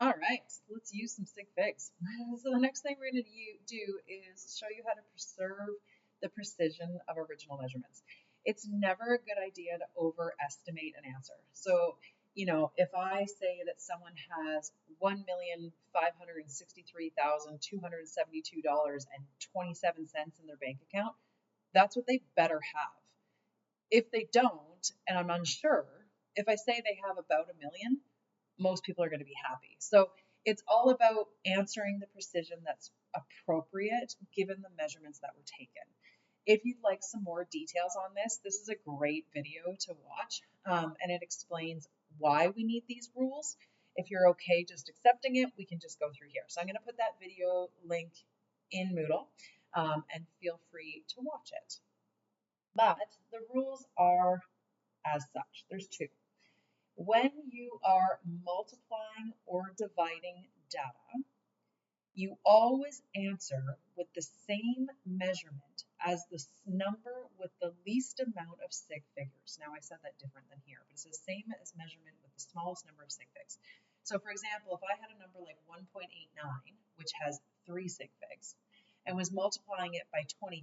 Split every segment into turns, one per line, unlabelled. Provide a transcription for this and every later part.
All right, let's use some sig figs. So the next thing we're going to do is show you how to preserve the precision of original measurements. It's never a good idea to overestimate an answer. So, if I say that someone has $1,563,272.27 in their bank account, that's what they better have. If they don't, and I'm unsure, if I say they have about a million, most people are going to be happy. So it's all about answering the precision that's appropriate given the measurements that were taken. If you'd like some more details on this, this is a great video to watch, and it explains why we need these rules. If you're okay just accepting it, we can just go through here. So I'm going to put that video link in Moodle, and feel free to watch it. But the rules are as such. There's two. When you are multiplying or dividing data, you always answer with the same measurement as the number with the least amount of sig figures. Now I said that different than here, but it's the same as measurement with the smallest number of sig figs. So for example, if I had a number like 1.89, which has 3 sig figs, and was multiplying it by 23,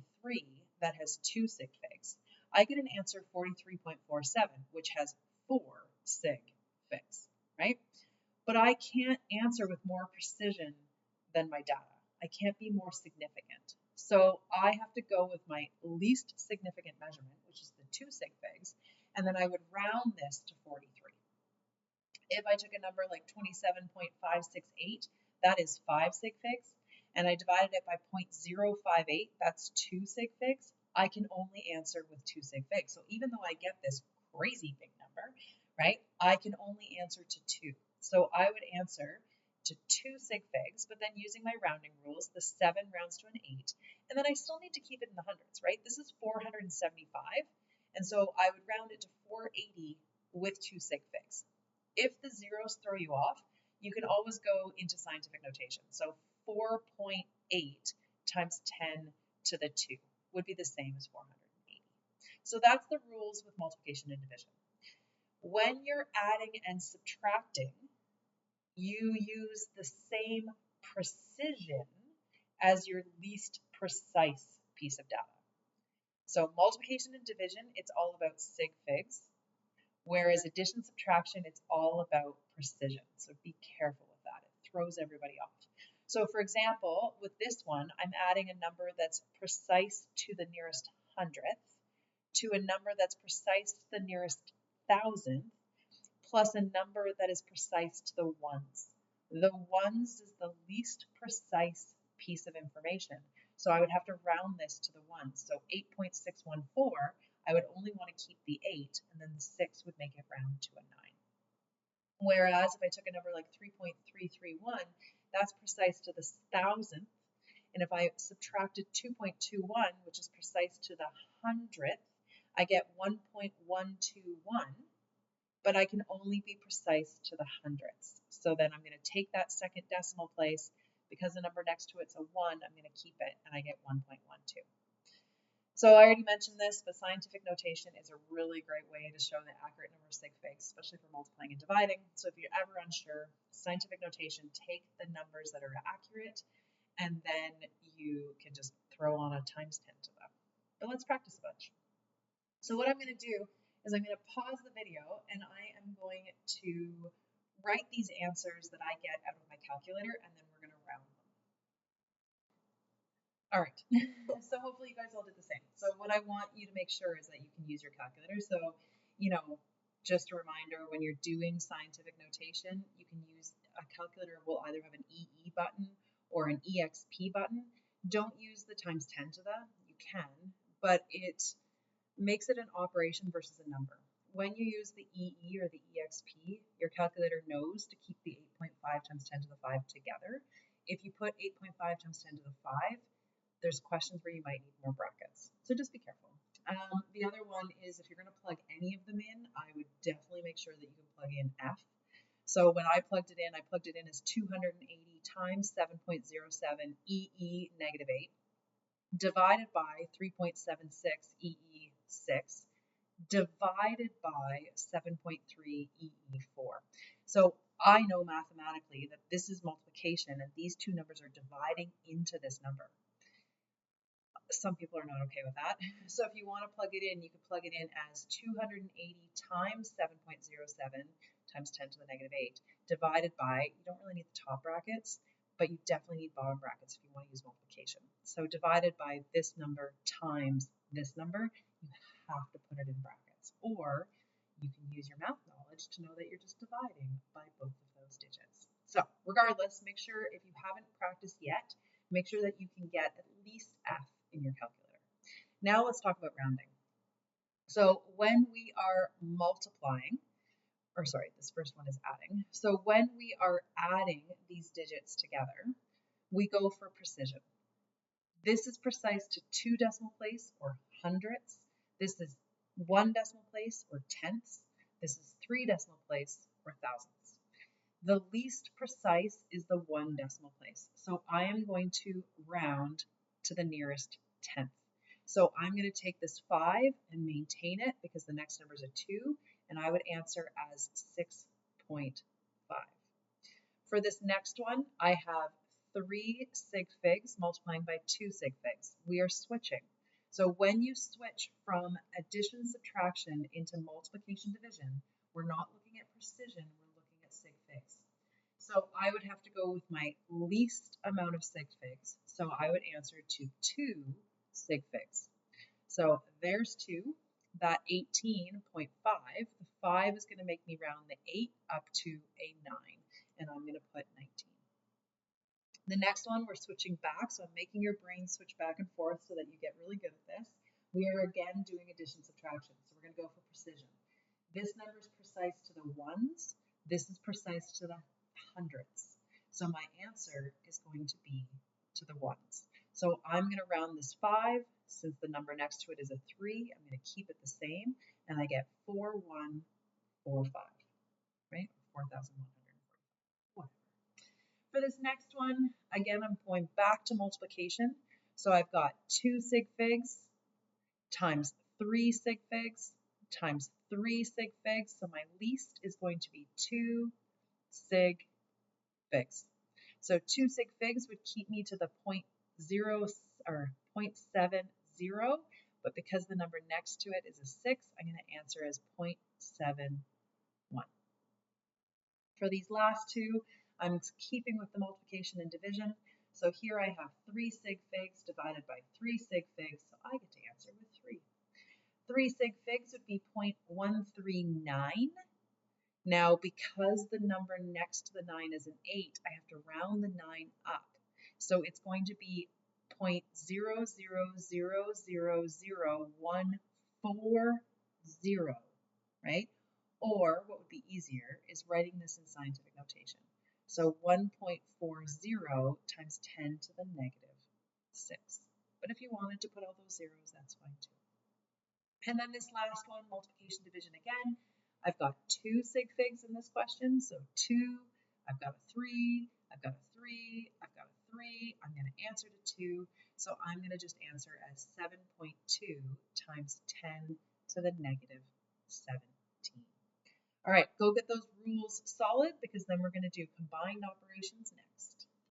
that has 2 sig figs, I get an answer 43.47, which has 4 sig figs, right? But I can't answer with more precision than my data. I can't be more significant. So I have to go with my least significant measurement, which is the 2 sig figs, and then I would round this to 43. If I took a number like 27.568, that is 5 sig figs, and I divided it by 0.058, that's 2 sig figs, I can only answer with 2 sig figs. So even though I get this crazy big number, right, I can only answer to 2. So I would answer to 2 sig figs, but then using my rounding rules, the 7 rounds to an 8, and then I still need to keep it in the hundreds, right? This is 475, and so I would round it to 480 with 2 sig figs. If the zeros throw you off, you can always go into scientific notation. So 4.8 times 10 to the 2 would be the same as 480. So that's the rules with multiplication and division. When you're adding and subtracting, you use the same precision as your least precise piece of data. So multiplication and division, it's all about sig figs, whereas addition subtraction, it's all about precision. So be careful with that. It throws everybody off. So for example, with this one, I'm adding a number that's precise to the nearest hundredth to a number that's precise to the nearest thousandth, plus a number that is precise to the ones. The ones is the least precise piece of information. So I would have to round this to the ones. So 8.614, I would only want to keep the 8, and then the 6 would make it round to a 9. Whereas if I took a number like 3.331, that's precise to the thousandth. And if I subtracted 2.21, which is precise to the hundredth, I get 1.121, but I can only be precise to the hundredths. So then I'm going to take that second decimal place. Because the number next to it's a 1, I'm going to keep it, and I get 1.12. So I already mentioned this, but scientific notation is a really great way to show the accurate number of sig figs, especially for multiplying and dividing. So if you're ever unsure, scientific notation, take the numbers that are accurate, and then you can just throw on a times 10 to them. But let's practice a bunch. So what I'm going to do is I'm going to pause the video, and I am going to write these answers that I get out of my calculator, and then we're going to round them. All right, so hopefully you guys all did the same. So what I want you to make sure is that you can use your calculator. So, just a reminder, when you're doing scientific notation, you can use a calculator will either have an EE button or an EXP button. Don't use the times 10 to that. You can, but it makes it an operation versus a number. When you use the EE or the EXP, your calculator knows to keep the 8.5 times 10 to the 5 together. If you put 8.5 times 10 to the 5, there's questions where you might need more brackets. So just be careful. The other one is if you're going to plug any of them in, I would definitely make sure that you can plug in F. So when I plugged it in as 280 times 7.07 EE negative 8 divided by 3.76 EE 6 divided by 7.3 EE4. So I know mathematically that this is multiplication and these two numbers are dividing into this number. Some people are not okay with that. So if you want to plug it in, you can plug it in as 280 times 7.07 times 10 to the negative 8 divided by, you don't really need the top brackets, but you definitely need bottom brackets if you want to use multiplication. So divided by this number times this number, you have to put it in brackets. Or you can use your math knowledge to know that you're just dividing by both of those digits. So regardless, make sure if you haven't practiced yet, make sure that you can get at least F in your calculator. Now let's talk about rounding. So when we are multiplying, or sorry, this first one is adding. So when we are adding these digits together, we go for precision. This is precise to 2 decimal place or hundredths. This is 1 decimal place or tenths. This is 3 decimal place or thousandths. The least precise is the 1 decimal place. So I am going to round to the nearest tenth. So I'm going to take this 5 and maintain it because the next number is a 2, and I would answer as 6.5. For this next one, I have 3 sig figs multiplying by 2 sig figs. We are switching. So when you switch from addition, subtraction into multiplication, division, we're not looking at precision, we're looking at sig figs. So I would have to go with my least amount of sig figs. So I would answer to 2 sig figs. So there's 2, that 18.5. The 5 is going to make me round the 8 up to a 9, and I'm going to put 19. The next one, we're switching back, so I'm making your brain switch back and forth so that you get really good at this. We are again doing addition, subtraction, so we're going to go for precision. This number is precise to the ones. This is precise to the hundredths. So my answer is going to be to the ones. So I'm going to round this 5. Since the number next to it is a 3, I'm going to keep it the same, and I get 4145, right? 4,145. For this next one, again, I'm going back to multiplication. So I've got 2 sig figs times 3 sig figs times 3 sig figs. So my least is going to be 2 sig figs. So 2 sig figs would keep me to the 0.70, but because the number next to it is a 6, I'm going to answer as 0.71. For these last two, I'm keeping with the multiplication and division. So here I have 3 sig figs divided by 3 sig figs, so I get to answer with 3. 3 sig figs would be 0.139. Now, because the number next to the 9 is an 8, I have to round the 9 up. So it's going to be 0.00000140, right? Or what would be easier is writing this in scientific notation. So 1.40 times 10 to the negative 6. But if you wanted to put all those zeros, that's fine too. And then this last one, multiplication, division again. I've got 2 sig figs in this question. So 2, I've got a 3, I've got a 3, I've got a 3. I'm going to answer to 2. So I'm going to just answer as 7.2 times 10 to the negative 17. All right, go get those rules solid because then we're going to do combined operations next.